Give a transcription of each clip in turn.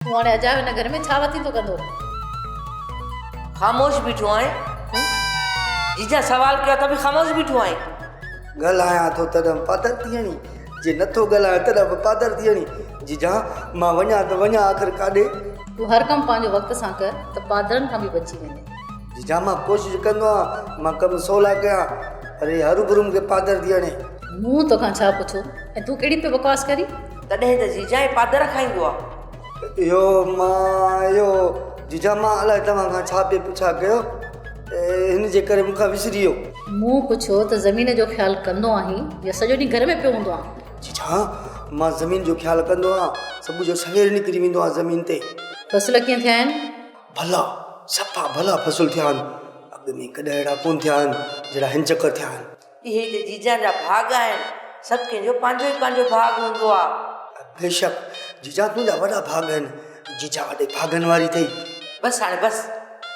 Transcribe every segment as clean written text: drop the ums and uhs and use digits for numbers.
तूं हाणे अजायो हिन घर में छा वती थो कंदो? ख़ामोश बीठो आहीं। जीजा सवाल कयो त बि ख़ामोश बीठो आहीं। ॻाल्हायां थो तॾहिं पादर थी वञी, जे नथो ॻाल्हायां तॾहिं बि पादर थी वञी। जीजा मां वञा त वञा आख़िर काॾे? तूं हर कमु पंहिंजो वक़्त सां कर त पादरनि खां बि बची वेंदे। जीजा मां कोशिशि कंदो आहियां, मां कमु सवला कयां, अरे हरू मूंखे पादर थी वञे। मूं तोखां छा पुछो ऐं तूं कहिड़ी पे बकवास करी? तॾहिं त जीजा ई पादर खाईंदो आहे। इहो जीजा मां अलाए तव्हां खां छा पे पुछा कयो, हिन जे करे मूंखां विसरी वियो। मूं पुछो त ज़मीन जो ख़्यालु कंदो आहीं या सॼो ॾींहुं घर में पियो हूंदो आहे? जीजा मां ज़मीन जो ख़्यालु कंदो आहियां, सुबुह जो सवेर निकिरी वेंदो आहियां ज़मीन ते। फ़सुल कीअं थिया आहिनि? भला सफ़ा भला फ़सुल थिया आहिनि, अॻु में कॾहिं अहिड़ा कोन थिया आहिनि जहिड़ा हिन चकर थिया आहिनि। इहे त जीजा जा भाग आहिनि, सभु कंहिंजो पंहिंजो ई पंहिंजो भाग हूंदो आहे। बेशक जीजा तुंहिंजा वॾा भाग आहिनि, जीजा वॾे भागनि वारी अथई। बसि हाणे बसि,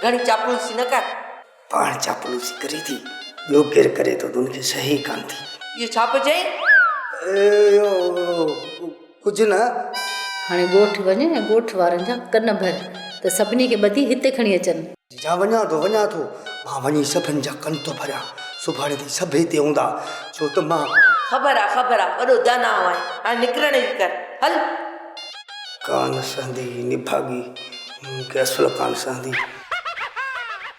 घणी चापलूसी न कर। पाण चापलूसी करे थी, ॿियो केरु करे थो तुंहिंखे सही कान थी। इहो छा पियो चई? कुझु न। हाणे ॻोठु वञे ऐं ॻोठु वारनि जा कन भर त सभिनी खे ॿधी हिते खणी अचनि। जीजा वञा थो मां वञी सभिनि जा कन थो भरियां, सुभाणे ताईं सभु हिते हूंदा, छो त मां ख़बर आहे वॾो दाना आहे। हाणे निकिरण जी कर, हल। कान सहंदी निभागी, मूंखे असुल कान सहंदी।